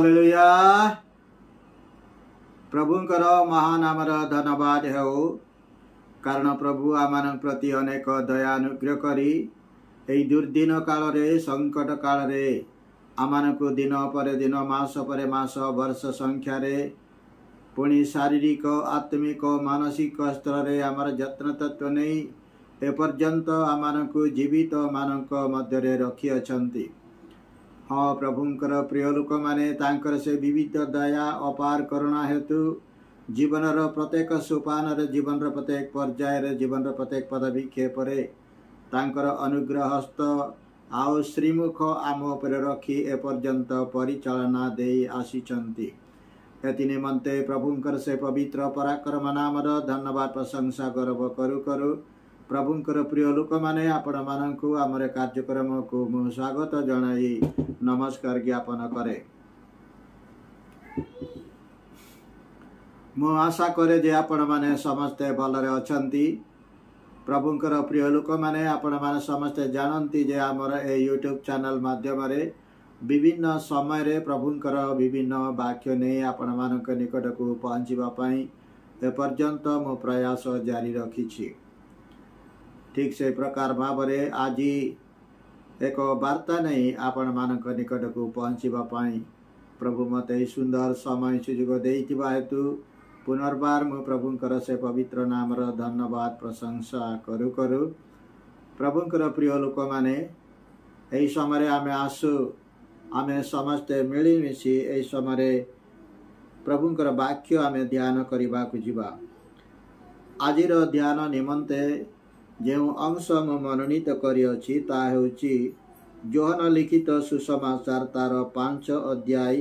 Hallelujah. प्रभुंकर महानामर धन्यवाद हो, कारण प्रभु आमान प्रति अनेक दया अनुग्रह करी एई दुर्दिन काल रे संकट काल रे आमान को दिन पर दिन मास पर मास वर्ष संख्या रे पुणी शारीरिक आत्मिक मानसिक स्तर रे आमर जत्न तत्व नहीं एपर्यंत आमान को जीवित मानक मध्य रखी अछंती। हाँ, प्रभुंकर प्रिय लोक माने तांकर से विविध दया अपार करुणा हेतु जीवन प्रत्येक सोपान जीवन प्रत्येक पर्यायर जीवन प्रत्येक पदविक्षेप तांकर अनुग्रह हस्त आउ श्रीमुख आम उपर रखी एपर्यंत परिचालना दे आसीचंती। एति निमंते प्रभुंकर से पवित्र पराक्रम नामर धन्यवाद प्रशंसा गर्व करू करू प्रभुंकर प्रिय लोक माने आपण मानकु आमर कार्यक्रम को मु स्वागत जणाई नमस्कार ज्ञापन करे। मु आशा करे जे आपण माने समस्ते भलरे अछंती। प्रभुंकर प्रिय लोक माने आपण माने समस्ते जानती जे आमर ए यूट्यूब चैनल माध्यम रे विभिन्न समय रे प्रभुंकर विभिन्न वाक्य ने आपण मानक निकट को पहुंचीबा पई एपर्यंत मो प्रयास जारी रखिछि। ठीक से प्रकार भाव आज एक वार्ता नहीं आपण मानक निकट को पहुँचवा प्रभु मत सुंदर समय सुजोग देइथिबा हेतु पुनर्बार मु प्रभुंकर से पवित्र नामर धन्यवाद प्रशंसा करू करू प्रभुंकर प्रिय लोक माने एई समय आमे आसु आमे समस्ते मिलीमिशी एई समय प्रभुंकर वाक्य आमे ध्यान करबा को जिबा। आजिर ध्यान निमंते जो अंश मु मनोनीत करिअछि ता हेउछि योहन लिखित सुसमाचार तार 5 अध्याय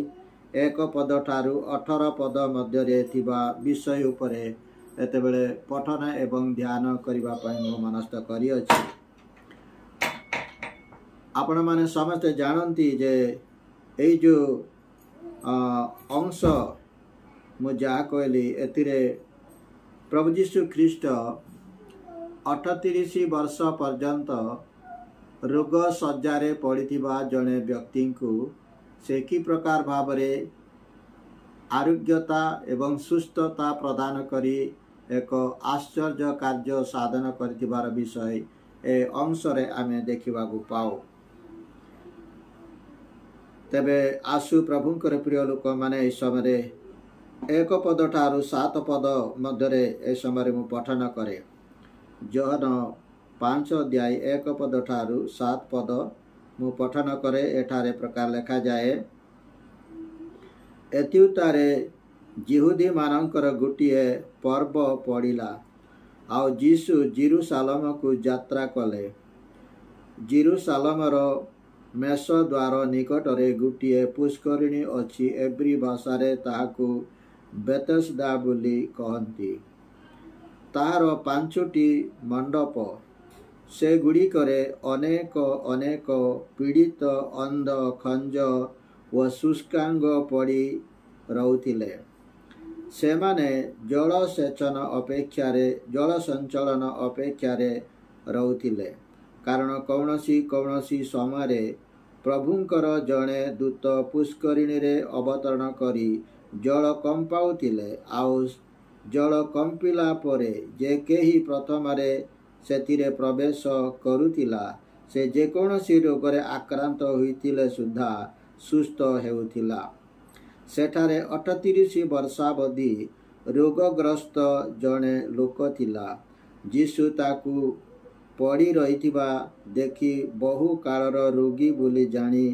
1 पद ठारू 18 पद मध्य रे थिबा विषय उपरे एतेबेले पठन एवं ध्यान करिबा पई मु मनस्थ करिअछि। आपण माने समस्त जानती जे एई जो अंश मु जा कहली एतिरे प्रभु यीशु ख्रीष्ट 38 वर्ष पर्यंत रोग सज्जारे पड़िथिबा जड़े व्यक्ति को से कि प्रकार भावरे आरोग्यता एवं सुस्थता प्रदान करी एक आश्चर्य कार्य साधन करथिबार विषय ए अंश रे आमे देखिबा को पाओ। तबे आसु प्रभुंकर प्रिय लोक माने इस समय 1 पद ठारू 7 पद मध्य रे ए समय मु पठन करे। योहन 5 अध्याय 1 पद ठारू 7 पद मु पठन करे। एठारे प्रकार लिखा जाए, एत्युतारे जिहुदी मानकर गोटे पर्व पड़िला आउ जीसु जेरूसालेम को यात्रा कले। जेरूसालेमर मेष द्वार निकट रे गोटे पुष्करिणी अछि। एब्री भाषा रे ताहाकु बेतस्दा बोली कहंती। तार 5टी मंडप से गुड़िकरे अनेक अनेक पीड़ित अंध खंज व शुष्कांग पड़ी रहुथिले। से माने जल सेचन अपेक्षा जल संचलन अपेक्षा रहुथिले, कारण कौनसी समय प्रभुंकर जड़े दूत पुष्करिणी रे अवतरण करी जल कंपाउथिले। आउ जल कंपिला परे जे केही प्रथम सेतिरे प्रवेश करुथिला से जेकोसी रोग रे आक्रांत होइथिले सुद्धा सुस्थ हेउथिला। सेठारे 38 वर्षावधि रोगग्रस्त जड़े लोक थिला। जीसु ताकू पड़ी रहिथिबा देखि बहु कालर रोगी बोली जानी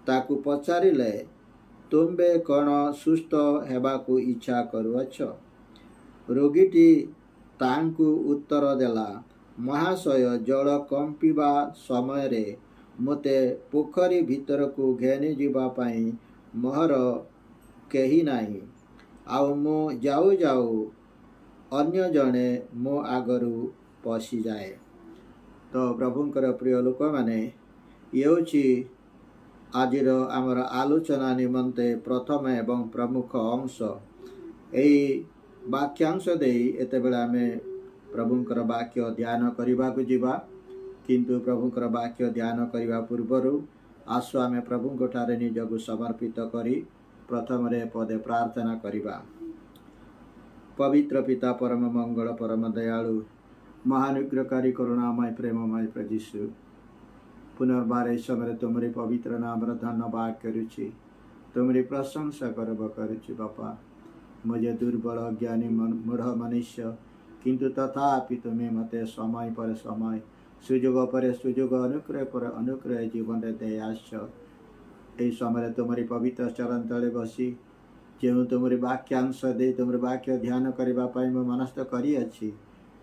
ताकू पचारिले, तुम्बे कण सुस्थ हेबाकू इच्छा करुअछ? रोगीटी तांकु उत्तर देला, महाशय जल कंपिबा समय रे मते पोखरी भीतर को घेनी जीवा पाई मोहर केही नाही, आउ मो जाऊ जाऊ अन्य जने मो आगरू पशी जाए। तो प्रभुंकर प्रिय लोक माने येउछि आजिर आमर आलोचना निमंते प्रथम एवं प्रमुख अंश। एई वाक्यांश देई एते बेला आमे प्रभुंकर वाक्य ध्यान करबा को जिबा। किंतु प्रभुंकर वाक्य ध्यान करबा पूर्वरु आसु आमे प्रभुंक ठारे निजको समर्पित करी प्रथम पदे प्रार्थना करिबा। पवित्र पिता परम मंगल परम दयालु महानुग्रहकारी करुणामय प्रेममय प्रभु यीशु पुनर्बार समय तुमरी पवित्र नाम धन्यवाद करुछि, तुमरी प्रशंसा करब करुछि। बापा मुझे दुर्बल ज्ञानी मूढ़ मनुष्य, किंतु तथापि तुम्हें मते समय पर समय सुजोग पर सुजोग अनुग्रह पर अनुग्रह जीवन दे आस। यही समय तुमरी पवित्र चरण तले बसी जो तुमरी वाक्यांश दे तुमरी वाक्य ध्यान करने मो मनस्थ करी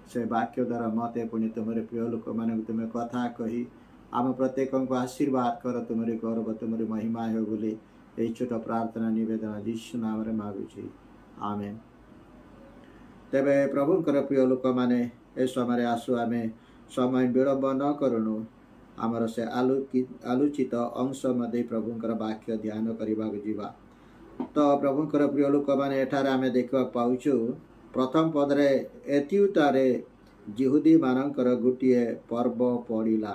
से वाक्य द्वारा मते पुणी तुमरे प्रिय लोक मान तुम्हें कथा कही आम प्रत्येक को आशीर्वाद कर, तुमरी गौरव तुमरी महिमा हो बोली यही छोट प्रार्थना निवेदन यीशु नाम रे मागुछि, आमेन। तेबे प्रभुंकर प्रिय लोक माने ए समय आसु आम समय विलंब न करूँ आमर से आलोचित अंश मध्य प्रभुंकर वाक्य ध्यान करने जीवा। तो प्रभुंकर प्रिय लोक मैंने एठार आम देखा पाउछु प्रथम पदरे एतिउतारे जिहुदी मानकर गोटे पर्व पड़िला।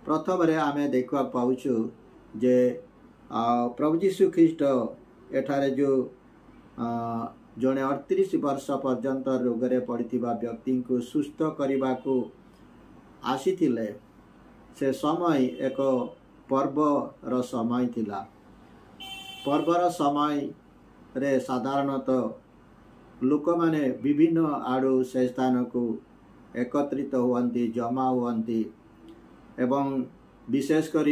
प्रथम आम देखा पाउछु जे प्रभु यीशु ख्रीस्ट एठारे जो जड़े 38 वर्ष पर्यंत रोगरे पड़ता व्यक्ति को सुस्थ करने को आसीथिले से समय एक पर्वर समय थिला। पर्वर समय रे साधारणतः लोक माने विभिन्न आड़ू से स्थान को एकत्रित हुअन्ति, जमा हुअन्ति एवं विशेषकर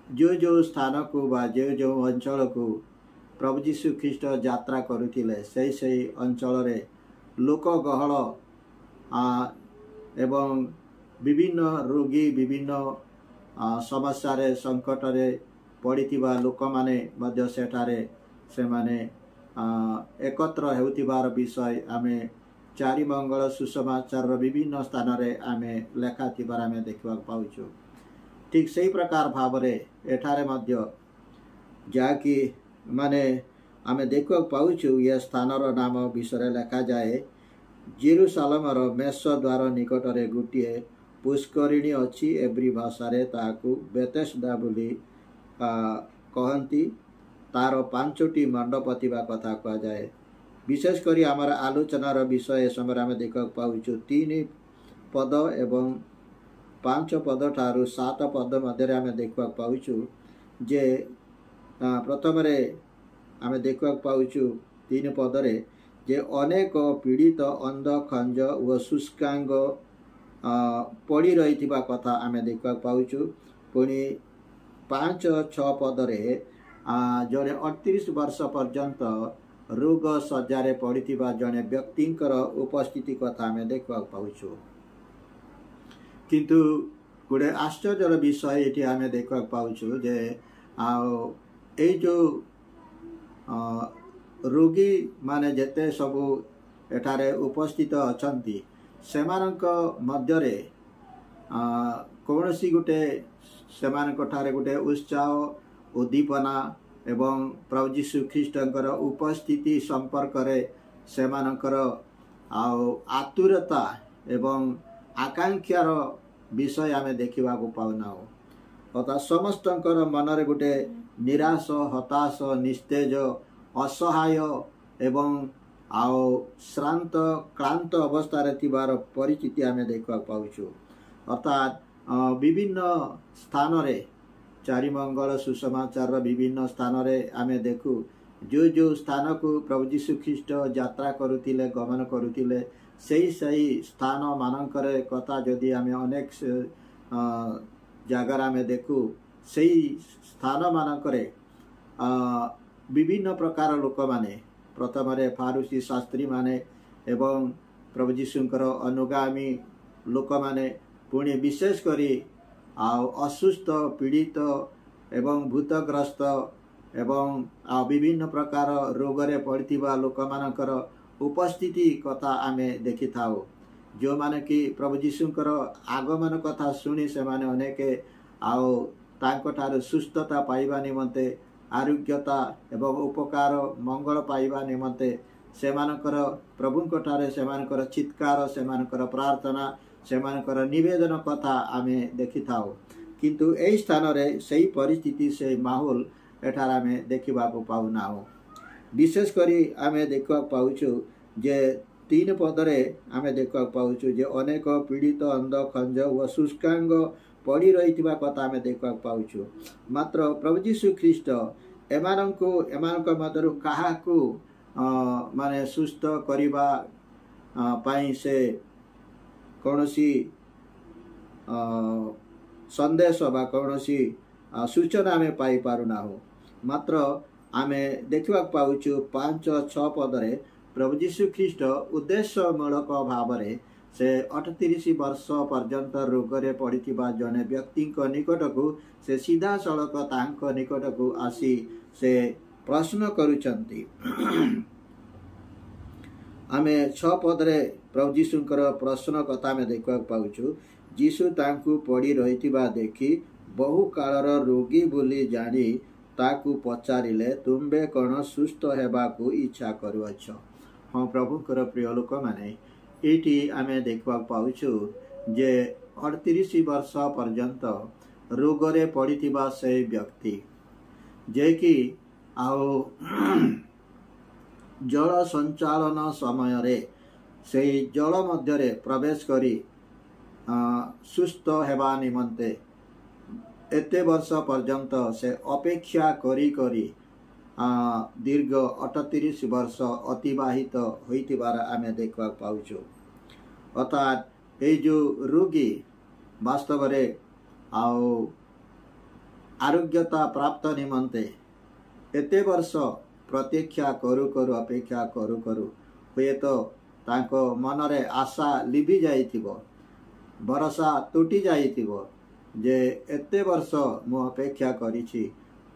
जो स्थान को बा जो अंचल को प्रभु यीशु ख्रीस्ट यात्रा करुथिले से अंचल रे लोक गहल एवं विभिन्न रोगी विभिन्न समस्या रे संकट रे पड़िथिबा लोक माने मध्य सेठारे से माने एकत्र हेउथिबार विषय आमे चारि मंगल सुसमाचार विभिन्न स्थान रे आमे लेखा थिबार आमे देखिबा पाउछु। ठीक सही प्रकार भाव रे एठारे मध्य जाकि माने आमे देखिबा पाउछु ये स्थानर नाम विषय लेखा जाए जेरुसालेमर मेष द्वार निकट रे गोटे पुष्करिणी अछि। एब्री भाषा रे ताकू बेतेस्दा बोली कहती। तार 5टी मंडप थिबा कथा कह जाए। विशेषकर आमर आलोचनार विषय समय आम देखा पाउछु 3 पद एवं 5 पद ठारू 7 पद मध्य आम देखा पाउछु जे प्रथम आम देखा पाउछु 3 पदरे जे अनेक पीड़ित अंध खंज व शुष्कांग पड़ी रही कथा आम देखा पाउछु। पुणी 5-6 पदरे जड़े 38 वर्ष पर्यंत रोग सज्जारे पड़िथिबा जड़े व्यक्तिंकर उपस्थिति कथा आम देखा पाउछु। किंतु गोटे आश्चर्यर विषय ये आम देखा पाउछु जे ए जो रोगी माने जेते सबू एठारे उपस्थित अछंती सेमानक मध्यरे कौनसी गोटे सेमानक ठारे गोटे उत्साह उद्दीपना एवं प्रभु यीशु ख्रीष्टंकर उपस्थिति संपर्क रे सेमानकर आतुरता एवं आकांक्षार विषय आमे देखा पाउना। अर्थात समस्तंकर मनरे गोटे निराश हताश निस्तेज असहाय एवं श्रांत क्लांत अवस्था थिबार परिचिति आमे देखा पाउछु। अर्थात विभिन्न स्थान रे चारि मंगल सुसमाचार विभिन्न स्थान रे आमे देखु जो स्थान को प्रभु यीशु ख्रीष्ट यात्रा करुथिले गमन करुथिले सही स्थान मानकर कथा जदि आमे अनेक जगार आमे देखु सही स्थान मानकरे विभिन्न प्रकार लोक माने प्रथम फारूसी शास्त्री माने एवं प्रभु यीशुंकर अनुगामी लोक माने पुणी विशेष करी असुस्थ पीड़ित एवं भूतग्रस्त एवं विभिन्न प्रकार रोगरे पड़िथिबा लोक मानकर उपस्थिति कथा आमे देखि थाउ। जो माने कि प्रभु यीशुंकर आगमन कथा सुनी से माने अनेक तांको सुस्थता पाइबा निमंते आरोग्यता एवं उपकार मंगल पाइबा निमंते सेमानकर प्रभुंक ठारे सेमानकर चित्कार सेमानकर प्रार्थना सेमानकर निवेदन कथा आमे देखि थाउ। किंतु एई स्थान रे सही परिस्थिति से माहौल एठार आमे देखा पाऊना। विशेष करी आमे देखा पाउछु जे 3 पदरे आमे देखा पाउछु जे अनेक पीड़ित अंध खंज व शुष्कांग पड़ी रही कथा आमे देखा पाउछु। मात्र प्रभु यीशु ख्रीष्ट एमानक मध्यरु काहाकू माने सुस्थ करिबा पाई से कौनसी संदेश बा कौनसी सूचना आमे पाई पारुना हो। मात्र आमे देखा पाउछु 5-6 पदरे प्रभु यीशु ख्रीष्ट उद्देश्यमूलक भाव से 38 वर्ष पर्यंत रोगरे पड़िथिबा जने व्यक्ति निकट को से सीधा सड़क तांक निकट को आसी से प्रश्न करुचंती। आमे 6 पदरे प्रभु यीशुंकर प्रश्न कथा में देखा पाउछु। यीशु तांकु पड़ी रहिथिबा देखि बहु कालर रोगी बोली जानी ताकू पचारिले तुम्बे कौन सुस्थ हेबाकू इच्छा करुअछ। हाँ प्रभुकर प्रिय लोक माने एटी आमे देखा पाउछु जे 38 वर्ष पर्यंत रोगरे पड़िथिबा से व्यक्ति जे कि आओ जल संचालन समय रे से जल मध्य प्रवेश करी सुस्थ हेबा निमंते एते वर्ष पर्यंत से अपेक्षा करी करी दीर्घ 38 वर्ष अतिबाहित होइतिबार आमे देखा पाउछु। अर्थात ये जो रोगी वास्तव रे आओ आरोग्यता प्राप्त निमंते एते वर्ष प्रतीक्षा करू करू अपेक्षा करू करू हुए तो तांको मनरे आशा लिभि जाइथिबो, भरोसा टूटी जाइथिबो जे एते वर्ष मु अपेक्षा करिछि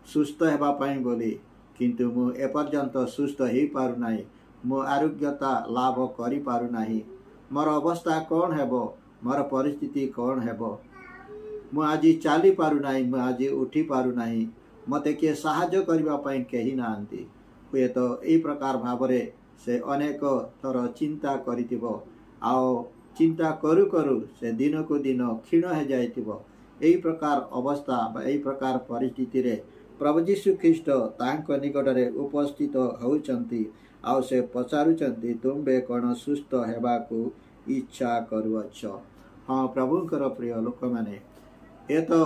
सुस्थ हेबा पाई बोली, किंतु मु एपर्यंत सुस्थ ही पारु नाही, मु आरोग्यता लाभ करि पारु नाही, मोर अवस्था कौन हेबो, मोर परिस्थिति कौन हेबो, मु आज चली पारु नाही, मु आज उठी पारु नाही, मते के सहाय्य करबा पाई केही नांती। हुए तो एई प्रकार भावरे से अनेक थर चिंता करितिबो, आओ चिंता करू करू से दिन को दिन क्षीण हो जाइतिबो। एई प्रकार अवस्था बा एई प्रकार परिस्थिति रे प्रभु यीशु ख्रीष्ट तांक निकटरे उपस्थित होउचंती। आउ से पचारुचंती तुम्बे कौन सुस्थ हेबाकू इच्छा करुअछ। हाँ प्रभुंकर प्रिय लोक माने ए तो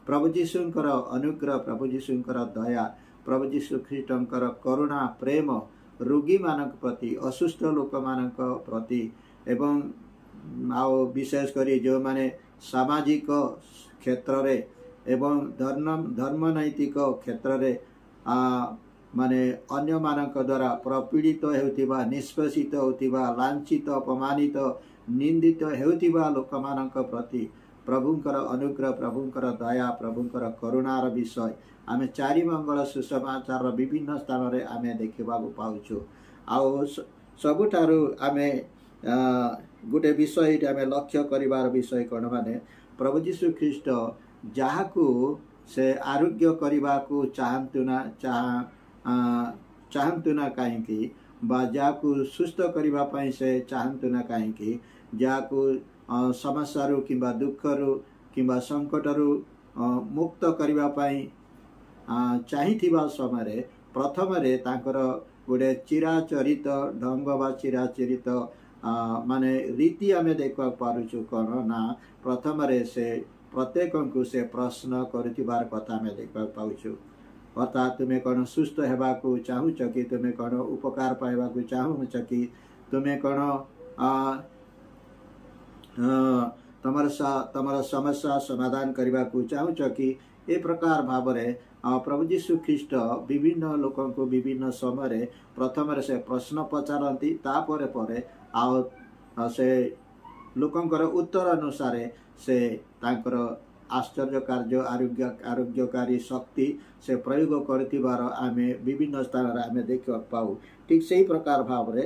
प्रभु यीशुंकर अनुग्रह, प्रभु यीशुंकर दया, प्रभु यीशु ख्रीष्टंकर करुणा प्रेम रोगी मानक प्रति, असुस्थ लोक मानक प्रति एवं आओ विशेष करी जो माने सामाजिक क्षेत्र रे एवं धर्म नैतिक क्षेत्र रे माने अन्य मानक द्वारा प्रपीड़ित हेउथिबा, निष्पेषित होथिबा, लांछित अपमानित निंदित हेउथिबा लोक मानक प्रति प्रभुंकर अनुग्रह, प्रभुंकर दया, प्रभुंकर करुणार विषय आमे चारि मंगल सुसमाचार विभिन्न स्थान रे आमे देखिबा पाउछु। आउ सबुठारु आमे गोटे विषय आमे लक्ष्य करिवार विषय कोन माने प्रभु यीशु ख्रीष्ट जाहाकू से आरोग्य करिवाकू चाहंतु ना काहेकि बा जाकू सुस्थ करिवा पई से चाहंतु ना काहेकि जाकू समस्या रु किंबा दुख रु किंबा संकट रु मुक्त करिवा पई चाहिथिबा समय रे प्रथम रे तांकर गोटे चिराचरित ढंग बा चिराचरित माने रीति आमे देखा पारुछु कोन ना प्रथम रे से प्रत्येक को से प्रश्न करथिबार कथा में देखा पाउछु। अर्थात तुम्हें कौन सुस्थ हेबाकू चाहूच कि, तुम्हें कौन उपकार पाइबाकू चाहूच कि, तुम्हें कौन तमर समस्या समाधान करबाकू चाहूच कि, ए प्रकार भाव रे प्रभु यीशु ख्रीष्ट विभिन्न लोकों को विभिन्न समय प्रथम से प्रश्न पचारती, तापर परे आ से लोकंकर उत्तर अनुसार से तांकर आश्चर्य कार्य आरोग्यकारी शक्ति से प्रयोग करथिबार आमे विभिन्न स्थान रे आमे देखा पाऊ। ठीक सही प्रकार भाव रे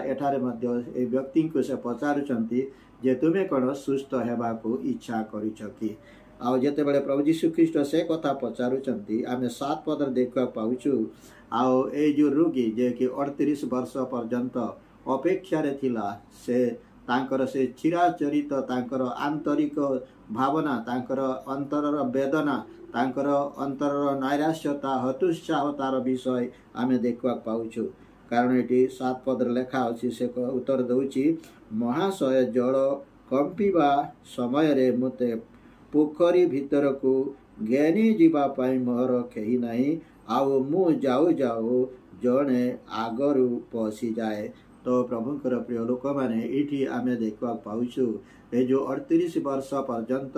एठारे मध्य ए व्यक्ति को से पचारुचंती जे तुमे कोन सुस्थ हेबाकू इच्छा करिछ कि। आ जेते बेले प्रभु यीशु ख्रीष्ट से कथा पचारुचंती आमे 7 पद देखा पाउछु। आओ ए जो रोगी जे कि 38 वर्ष पर्यंत अपेक्षा रे थिला से तांकर से चिराचरित तांकर आंतरिक भावना तांकर अंतरर वेदना तांकर अंतरर नैराश्यता हतोत्साहतार विषय आमे देखा पाउछु। कारण ये 7 पद लेखा अच्छी से उत्तर दौची महाशय जल कंपीबा समय रे मते पोखरी भीतर को ज्ञानी जीवा पाई मोहर कही नहीं आउ मु जाऊ जाऊ जड़े आगरू पशि जाए। तो प्रभुंकर प्रिय लोक मैंने ये आम देखा पाचु ये जो 38 वर्ष पर्यंत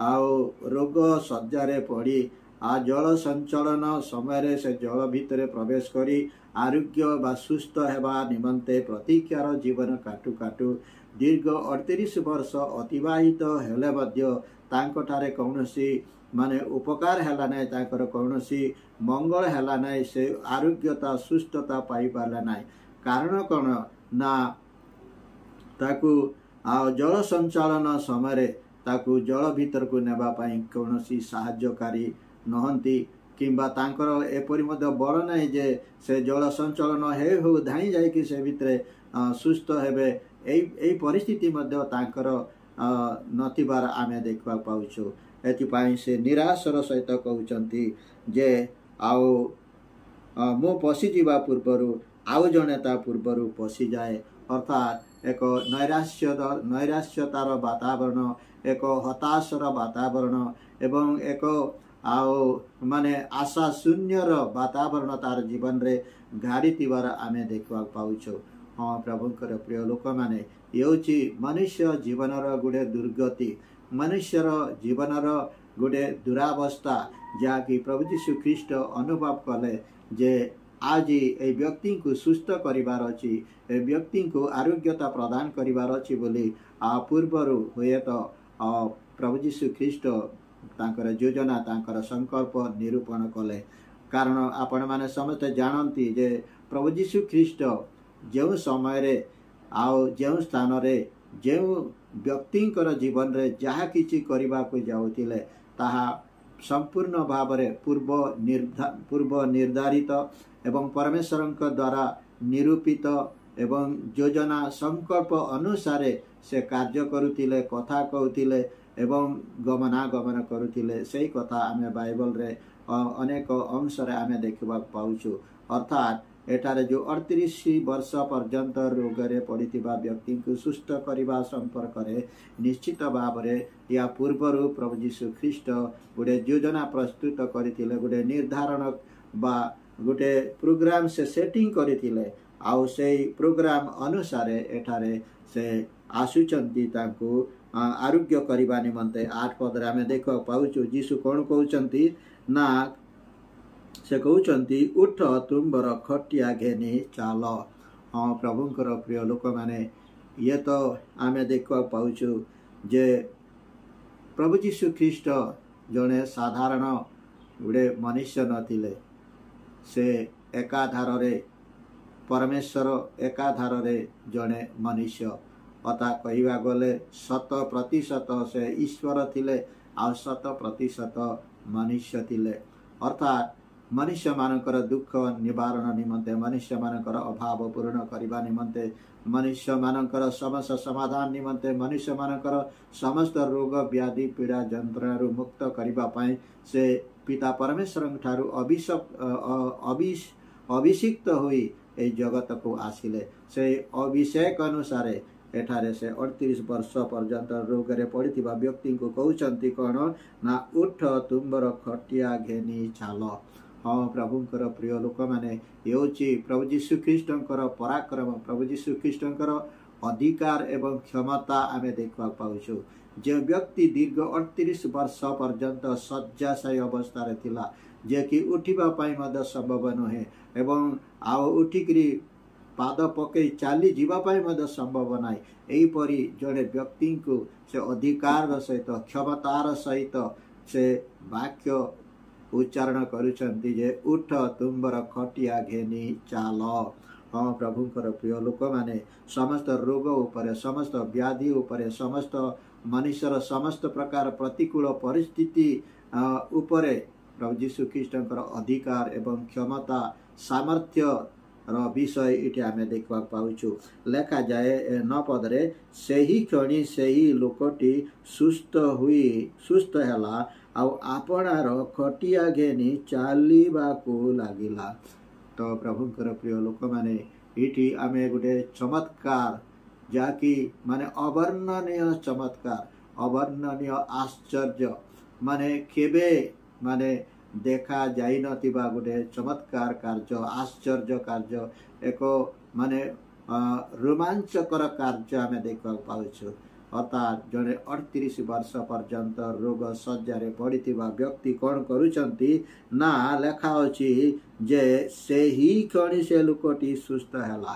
आओ रोग सज्जारे पड़ी आ जल संचलन समय से जल भितर प्रवेश करी आरोग्य बा सुस्थ हेबा निमंते प्रतीक्षार जीवन काटू काटू दीर्घ 38 वर्ष अतिवाहित हेले मध्य तांकठारे कौनसी माने उपकार हैला नहीं ताकर कौनसी मंगल हैला नहीं से आरोग्यता सुस्थता पाई पारला नहीं। कारण कौन ना ताकू जल संचालन समय ताकू जल भीतर को नेबा पाई कौनसी साहाय्यकारी नहंती किंबा तांकर एपरि मध्य बल नहीं जे से जल संचालन हे हो धाई जाए कि से भितरे सुस्थ हेबे एई परिस्थिति मध्य तांकर नथिबार आमे देखा पाउछु। एथिपाई से निराशर सहित कहउचंती जे आओ मो पशि जीवा पूर्वरु आउ जने ता पूर्वरु पशि जाए। अर्थात एक नैराश्यतार वातावरण एक हताशर वातावरण एवं एक आओ माने आशा शून्यर वातावरण तार जीवन रे घाड़ी थिबार आमे देखा पाउछु। हाँ प्रभुंकर प्रिय लोक माने येउची मनुष्य जीवनर गुडे दुर्गति मनुष्यर जीवनर गोटे दुरावस्था जहाँकि प्रभु यीशु ख्रीष्ट अनुभव कले जे आज ए व्यक्ति को सुस्थ करिवार अछि ए व्यक्ति को आरोग्यता प्रदान करिवार अछि बोली पूर्वरु हुए तो प्रभु यीशु ख्रीष्ट तांकर योजना तांकर संकल्प निरूपण कले। कारण आपण माने समस्त जानती जे प्रभु यीशु ख्रीष्ट जो समय रे आओ जो स्थान रे जो व्यक्तिंकर जीवन रे जहा किछि करिबा को जाउतिले ताहा संपूर्ण भाव रे पूर्व निर्धारित एवं परमेश्वरଙ୍କ द्वारा निरूपित एवं योजना संकल्प अनुसार से कार्य करुतिले कथा कहउतिले एवं गमनागमन करुतिले सेही कथा आमे बाइबल रे अनेक अंश रे आमे देखबा पाउछु। अर्थात एठारे जो 38 वर्ष पर्यंत रोगरे पड़िथिबा व्यक्ति को सुस्थ करिबा संपर्क रे निश्चित भाव रे या पूर्वरु प्रभु यीशु ख्रीष्ट गोटे योजना प्रस्तुत करथिले गोटे निर्धारण बा गोटे प्रोग्राम से सेटिंग करथिले आउ से प्रोग्राम अनुसार एठारे से आसुचंती तांको आरोग्य करिबा निमंते 8 पद रे आमे देखो पाउछु यीशु कोन कहउचंती ना से कहउचंती उठ तुम्बर खटिया घेनी चाल। हाँ प्रभुंकर प्रिय लोक माने ये तो आमे देखा पाउछु जे प्रभु यीशु ख्रीष्ट जने साधारण गोटे मनुष्य नथिले से एकाधार रे परमेश्वर एकाधार रे जने मनुष्य अता कहवा गले 100% से ईश्वर थिले आ 100% मनुष्य थिले। अर्थात मनुष्य मानकर दुख निवारण निमंते मनुष्य मानकर अभाव पूर्ण करने निमंते मनुष्य मानकर समस्या समाधान निमंते मनुष्य मानकर समस्त रोग व्याधि पीड़ा जंत्रणारु मुक्त करबा पाए से पिता परमेश्वर ठारू अभिषिक्त हुई ए जगत को आसिले। से अभिषेक अनुसार एठारे से 38 वर्ष पर्यंत रोग रे पड़िथिबा व्यक्ति को कहउचंती कोन ना उठ तुम्बर खटिया घेनी चाल। हाँ प्रभुंकर प्रिय लोक माने येउची प्रभु यीशु ख्रीष्टंकर पराक्रम प्रभु यीशु ख्रीष्टंकर अधिकार एवं क्षमता आमे देखा पाउछु। जे व्यक्ति दीर्घ 38 वर्ष पर्यंत शय्याशायी अवस्था रे थिला जे कि उठिबा पाई मद संभव नहे एवं आओ उठिकरी पाद पकई चाली जीवा पाई मद संभव नाई एहीपरि जड़े व्यक्ति को से अधिकार सहित क्षमतार सहित से वाक्य उच्चारण करुचंती जे उठ तुम्बर खटिया घेनी चाल। हाँ प्रभुंकर प्रिय लोक माने समस्त रोग उपरे समस्त व्याधि उपरे समस्त मनुष्यर समस्त प्रकार प्रतिकूल परिस्थिति उपरे प्रभु यीशु ख्रीष्टंकर अधिकार एवं क्षमता सामर्थ्य विषय ये आम देखा पाचु लेखा जाए 9 पदरे सही क्षणी सही लोकटी सुस्थ हैला आपणार खटिया घेनी चलवाकू लगिला। तो प्रभुंकर प्रिय लोक मैंने ये आम गोटे चमत्कार जहाँकि माने अवर्णनीय चमत्कार अवर्णनीय आश्चर्य माने केबे माने देखा जाई नथिबा गोटे चमत्कार कार्य आश्चर्य कार्य एक माने रोमांचकर कार्य आम देखा पाउछु। अर्थात जड़े 38 वर्ष पर्यंत रोग सज्जार पड़ी व्यक्ति कौन करुचंती ना लेखा अच्छी जे से ही क्षणी से लोकटी सुस्थ हैला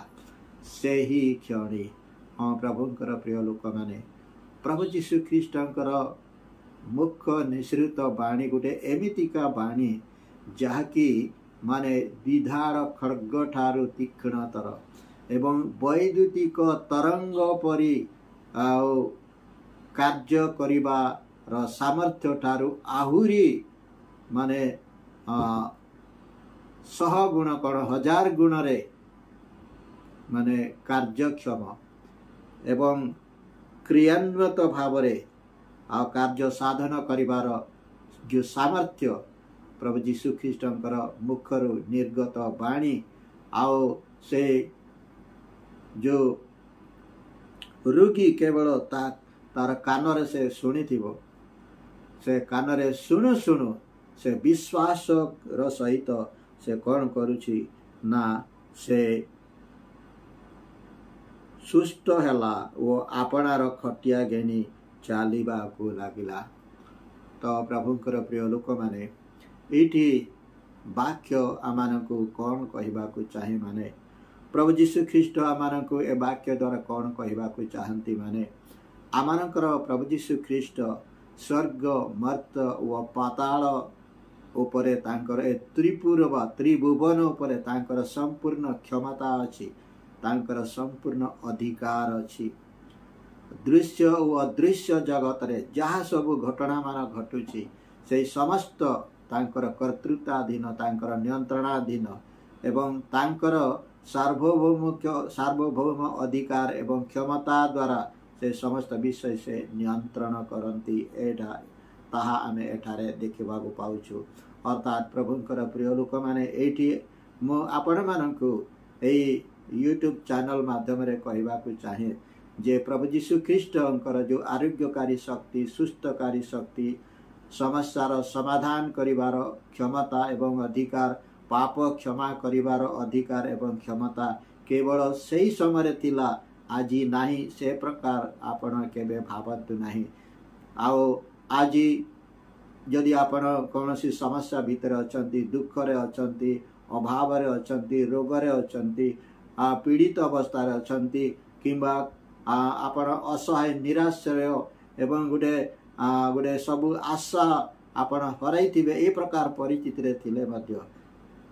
से ही क्षणी। हाँ प्रभुंकर प्रिय लोक माने प्रभु जीशु ख्रीष्टंकर मुख्य निश्रित बाणी गोटे एमितिका बाणी जहाँकि माने विधार खड्ग ठारू तीक्ष्णतर एवं वैद्युतिक तरंग परी कार्य करिबार सामर्थ्य ठारू आहुरी माने 100 गुण कण 1000 गुण रे माने कार्यक्षम एवं क्रियान्वित भाव रे कार्य साधन करिबार जो सामर्थ्य प्रभु जीशु ख्रीष्टंकर मुखरु निर्गत बाणी आओ से जो रोगी केवल तार कानरे से शुणिथिबो से कानरे शुणु शुणु से विश्वास र सहित से कौन करुछि ना से सुस्थ हैला वो आपणार खटिया घेनी चलवा को लगिला। तो प्रभुंकर प्रिय लोक माने ये वाक्य आम को कौन कहवाक चाहे माने प्रभु जीशु ख्रीष्ट आम को ए वाक्य द्वारा कौन कहवाक चाहती माने आमर प्रभु जीशु ख्रीष्ट स्वर्ग मर्त व पाताल उपरे तांकर ए त्रिपुर व त्रिभुवन उपरे तांकर संपूर्ण क्षमता अछि तांकर संपूर्ण अधिकार अछि। दृश्य व अदृश्य जगत रे जहाँ सब घटना मान घटुछि से समस्त तांकर कर्तृत्वाधीन तांकर नियंत्रणाधीन एवं तांकर सार्वभौम अधिकार एवं क्षमता द्वारा से समस्त विषय से नियंत्रण करती एटा ताहा आमे एठारे देखिबा को पाउछु। अर्थात प्रभुंकर प्रिय लोक माने एठी मो आपण मानकु एई यूट्यूब चैनल माध्यम रे कहबा को चाहे जे प्रभु जीशु ख्रीष्टंकर जो आरोग्यकारी शक्ति सुस्थकारी शक्ति समस्यार समाधान करिवार क्षमता एवं अधिकार पाप क्षमा करिवार अधिकार एवं क्षमता केवल सही समय थिला आज नाही से प्रकार आपण केबे भावतु नाही। आओ आज जदि आपण कौनसी समस्या भीतर अछंती दुख रे अछंती अभाव रे अछंती रोग रे अछंती पीड़ित अवस्था रे अछंती किंबा आपण असहाय निराश्रय एवं गोटे सबु आशा आपण हराइथिबे ए प्रकार परिस्थिति रे थिले मध्य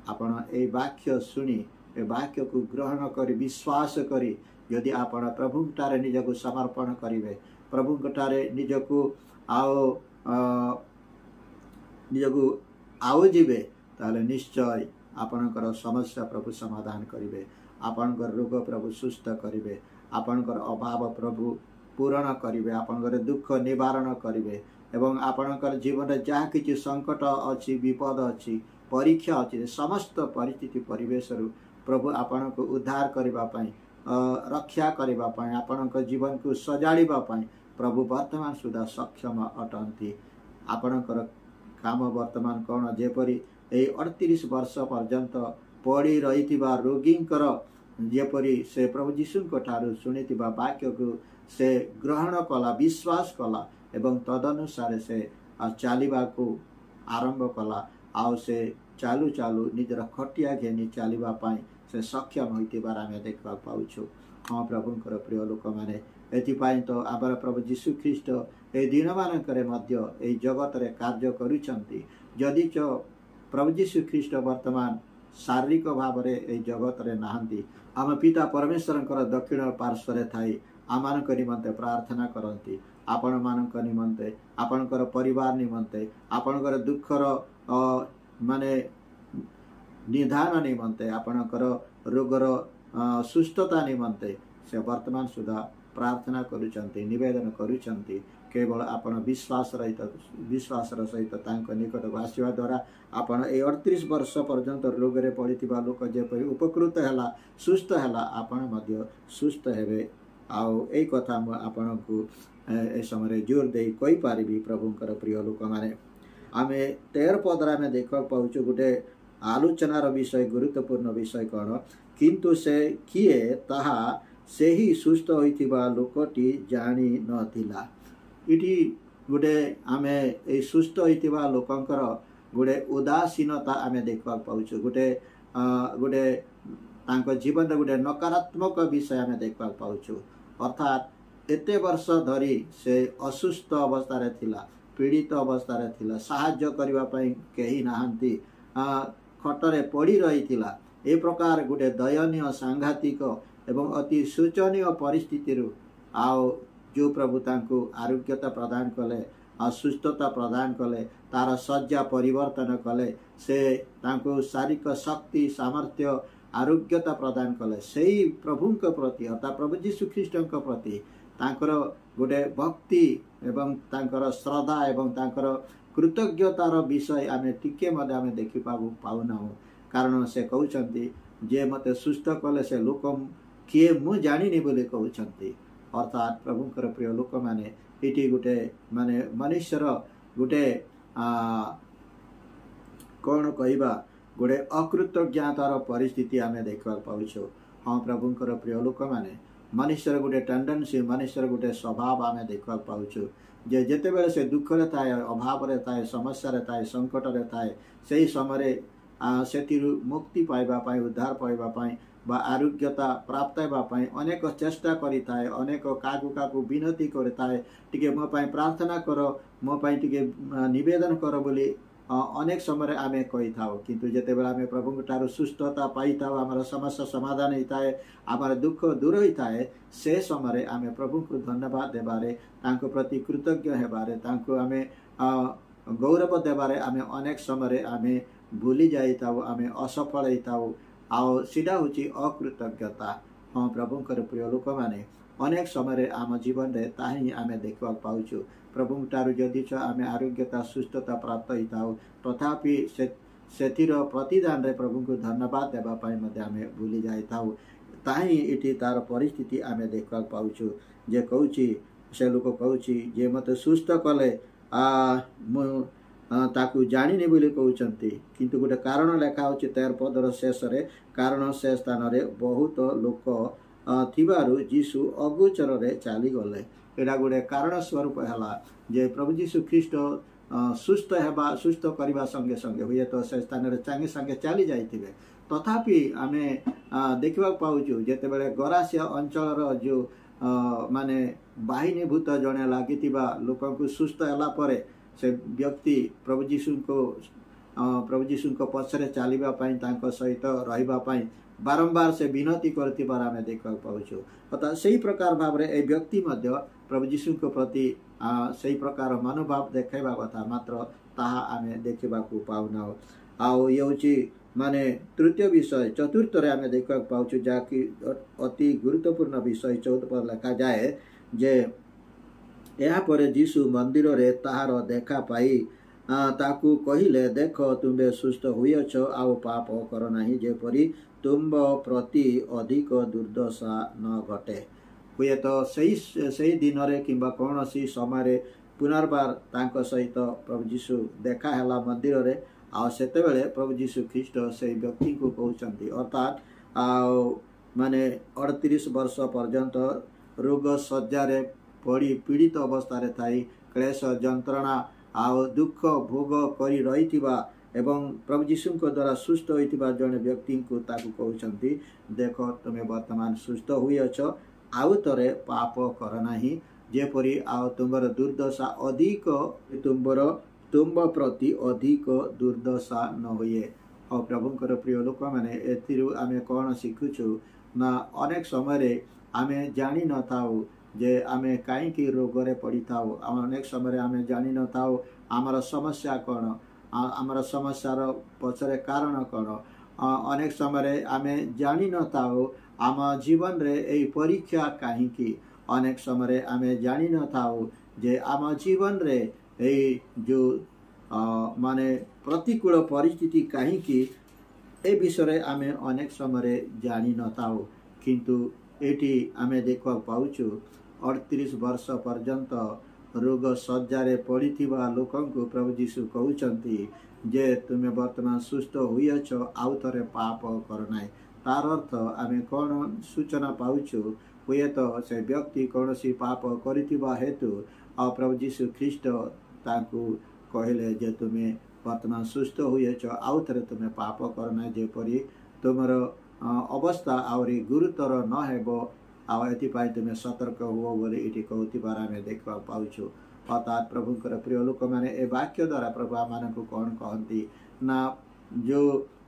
आपण ए वाक्य सुनी ए वाक्य को ग्रहण करी विश्वास करी यदि आपण प्रभुठारे निजको समर्पण करिवे प्रभुठारे निजको आओ जीवे ताले निश्चय आपणकर समस्या प्रभु समाधान करिवे आपणकर रोग प्रभु सुस्थ करिवे आपणकर अभाव प्रभु पूरण करिवे आपणकर दुख निवारण करिवे एवं आपणकर जीवन जहाँ किछि संकट अछि विपद अछि परीक्षा अछि समस्त परिस्थिति परिवेश प्रभु आपण को उद्धार करबा पई रक्षा करबा पई आपण जीवन को सजाड़िबा पई प्रभु वर्तमान सुधा सक्षम अटंती। आपणकर काम वर्तमान कौन जेपरी 38 वर्ष पर्यंत पड़ी रही रोगींकर जेपरी से प्रभु जीशुंक ठारू शुणिथिबा वाक्य को से ग्रहण कला विश्वास कला एवं तदनुसार से चलवा को आरंभ कला आउ से चालू चालू निजर खटिया घेनी चलवा पाई से सक्षम होइतिबार आमे देखबा पाउछु। हाँ प्रभुंकर प्रिय लोक माने एथिपाई तो आबर प्रभु जीशु ख्रीष्ट ए दिन मानकरे मध्य ए जगत रे कार्य करूछंती जदि च प्रभु जीशु ख्रीष्ट वर्तमान शारीरिक भाव रे ए जगत रे नाहंती आम पिता परमेश्वरंकर दक्षिण पार्श्व रे थाई आमानक निमंते प्रार्थना करंती आपण मानक निमंते आपणकर परिवार निमंते आपणकर दुखर माने निधान निमंते आपणकर रोगर सुस्थता निमंते से वर्तमान सुधा प्रार्थना करुचंती निवेदन करुचंती केवल आपण विश्वास सहित तांक निकट आसवा द्वारा आपण ए 38 वर्ष पर्यंत रोगरे पड़िथिबा लोक जेपरि उपकृत हैला सुस्थ हैला आपण मध्य सुस्थ हेबे आउ ए कथा म आपनकु ए समय जोर दे कहि पारिबी प्रभुंकर प्रिय लोक माने आमे 13 पदरा में देख पाउछु गुटे आलोचनार विषय गुरुत्वपूर्ण विषय कौन किंतु से किए ताहा सेही सुस्थ होइथिबा लोकटी जानी नथिला इटी गुटे आमे ए सुस्थ होइथिबा लोकंकर गुटे उदासीनता आमे देखा पाउछु गुटे तांको जीवन रे गुटे नकारात्मक विषय आमे देखा पाउछु अर्थात एते वर्ष धरी से असुस्थ अवस्था रे थिला पीड़ित अवस्था रे थिला सहाय्य करिवा पई केही नाहंती खटरे पड़ी रही थिला ए प्रकार गुटे दयनीय सांघातिक एवं अति शोचनीय परिस्थिति आओ जो प्रभु तांको आरोग्यता प्रदान कले सुस्थता प्रदान कले तार सज्जा परिवर्तन कले से तांको शारीरिक शक्ति सामर्थ्य आरोग्यता प्रदान कले सेही प्रभुंक प्रति अर्थात प्रभु यीशु ख्रीष्टंक प्रति तांकर गोटे भक्ति एवं तांकर श्रद्धा एवं तांकर कृतज्ञतार विषय आमे टिके मध्य आमे देखि पाउना कारण से कहउचंती जे मते सुस्थ कले से लोक किए मु जानिनी बोली कहउचंती अर्थात प्रभुंकर प्रिय लोक माने इटी गुटे माने मनुष्यर गुटे कौन कहवा गोटे अकृतज्ञतार परिस्थिति आमे देखा पाउछु हाँ प्रभुंकर प्रिय लोक माने मनुष्यर गोटे टेंडेंसी मनुष्यर गोटे स्वभाव आमे देखा पाउछु जे जेते बेले से दुख रे थाए अभाव रे थाए समस्या रे थाए संकट रे थाए सेही समय सेतिरु मुक्ति पाइबा पाई उद्धार पाइबा पाई बा आरोग्यता प्राप्त हेबा पाई अनेक चेष्टा करिताए अनेक काकु विनती करताए टिके मो पाई प्रार्थना करो मो पाई टिके निवेदन करो बोली अनेक समय आमे कहि थाओ किंतु जेते बेला आमे प्रभु ठारो सुस्थता पाई थाओ हमर समस्या समाधान होइताए हमर दुख दूर होइताए से समय आमे प्रभु को धन्यवाद देबारे तांको प्रति कृतज्ञ हेबारे तांको आमे गौरव देबारे आमे अनेक समय आमे भूली जाई थाओ आमे असफल होई थाओ आओ सीधा होची अकृतज्ञता हाँ प्रभुंकर प्रिय लोक माने अनेक समय आम जीवन रे ताही आमे देखा पाउछु प्रभु ठारू जदि आमे आरोग्यता सुस्थता प्राप्त होता तथापि सेतिर प्रतिदान रे प्रभु को धन्यवाद देबा पाई मध्ये आमे भूली जाई थाउ ताही इठी तार परिस्थिति आमे देखा पाउछु जे कहउची से लोक कहउची जे मते सुस्थ कले ताकू जानिनी बोली कहउचंती किंतु गोटे कारण लेखा होची 13 पदर शेष रे कारण से स्थान रे बहुत लोक थिबारु जीशु अगोचर रे चाली गले एडा गोटे कारण स्वरूप हैला जे प्रभु जीशु ख्रीष्ट सुस्थ करबा संगे संगे हुए तो से स्थान रे संगे संगे चाली जाइथिबे तथापि आमे देखिबा पाउछु जेते बेले गरासिया अंचल रो जो माने बाहिनीभूत जणे लागितिबा लोकंकु सुस्थ हैला परे से व्यक्ति प्रभु जीशु को पछरे चलवा सहित रही बारंबार से विनती करथिबार आमे देखा पाउछु अर्थात सही प्रकार भाव रे ए व्यक्ति मध्य प्रभु जीशु को प्रति सही प्रकार मनोभाव देखैबा कथा मात्र ताहा आमे देखिबा को पाउना आउ येउची माने तृतीय विषय चतुर्थ रे आमे देखा पाउछु जाकि अति गुरुत्वपूर्ण विषय 14 पर लिखा जाए जे या पर जीशु मंदिर रे ताहार देखा पाई ताकू कहिले देख तुम्बे सुस्थ हुईछ आउ पाप कर नाही जेपरि तुम प्रति अधिक दुर्दशा न घटे हुए तो सही दिन रे किंबा कौन सी समय पुनर्बार तांको सहित प्रभु जीशु देखा हैला मंदिर रे आ सेते बेले प्रभु जीशु ख्रीष्ट से व्यक्ति को कहउचंती अर्थात माने 38 वर्ष पर्यंत रोग सज्जा रे पड़ी पीड़ित अवस्था रे थाई क्लेश जंत्रणा आउ दुख भोग करी रहिथिबा एवं प्रभु जीशु को द्वारा सुस्थ होइथिबा जने व्यक्ति को ताकू कहउचंती देखो तुमे वर्तमान सुस्थ हुईछ आउ तरे पाप कर नाही जेपरि आउ तुमर दुर्दशा अधिक तुम प्रति अधिक दुर्दशा न होइए और प्रभुंकर प्रिय लोक माने एथिरु आमे कोन शिखुछु ना अनेक समय आमे जानि न थाउ जे आमे काई की रोग रे पड़ी थाउ अनेक समय आमे जानि न थाउ हमर समस्या कोन आमर समस्यार पछरे कारण कौन अनेक समय आम जानी न थाऊ आम जीवन रे ए परीक्षा कहीं अनेक समय आम जानी न थाऊ जे आम जीवन रे ए जो माने प्रतिकूल परिस्थिति कहीं ए विषय आम अनेक समय जानी न थाऊ किंतु एटी आम देखा पाउछु 38 वर्ष पर्यंत रोग सज्जारे पड़िथिबा लोकंकु प्रभु जीशु कहउचंती जे तुमे वर्तमान सुस्थ होइछ आउ थरे पाप कर नाय। तार अर्थ आम कौन सूचना पाउछु हुए तो से व्यक्ति कौन सी पाप करिथिबा हेतु प्रभु जीशु ख्रीष्ट ताकू कहले जे तुमे वर्तमान सुस्थ होइछ आउ थरे तुमे पाप कर नाय जेपरि तुमर अवस्था आहरी गुरुतर न हेबो आपाई तुम्हें सतर्क हुओ बोली ये कहूबार आम देखा पाचु। अर्थात प्रभुंर प्रिय लोक मैंने ए वाक्य द्वारा प्रभु आम को कौन कहती ना जो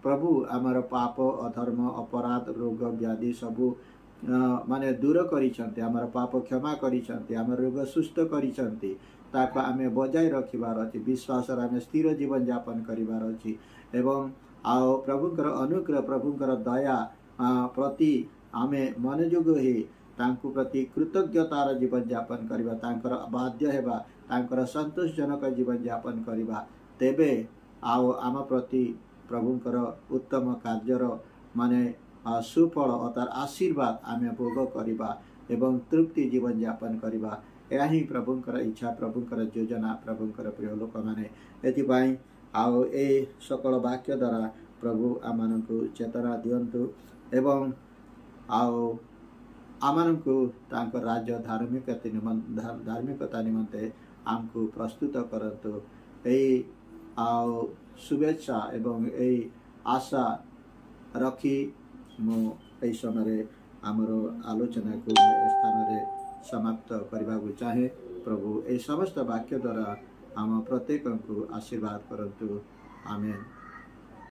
प्रभु आमर पाप अधर्म अपराध रोग व्याधि सबू माने दूर करिसंती आमर पाप क्षमा करिसंती आमर रोग सुस्थ करिसंती ताको आमे बजाय रखिबार अछि विश्वास आमे स्थिर जीवन यापन करिबार अछि एवं आओ प्रभुंर अनुग्रह प्रभुंर दया प्रति आमे मनोयोग हे तांकु प्रति कृतज्ञतार जीवन यापन करिबा तांकर बाध्य हेबा तांकर संतोषजनक जीवन यापन करिबा तेबे आओ आम प्रति प्रभुंकर उत्तम कार्यर माने सुफल अर्थात आशीर्वाद आमे भोग करिबा एवं तृप्ति जीवन यापन करिबा यह ही प्रभुंकर इच्छा प्रभुंकर योजना प्रभुंकर प्रिय लोक माने एथिपाई आओ ए सकल वाक्य द्वारा प्रभु आमनकु चेतना दियंतु एवं आओ आमनकु तांकर राज्य धार्मिकता निमंते आमको प्रस्तुत करंतु एई आओ शुभेच्छा एवं एई आशा रखी मो एई समय आमर आलोचना को स्थान समाप्त करने को चाहे। प्रभु ए समस्त वाक्य द्वारा आम प्रत्येक को आशीर्वाद करंतु आमेन।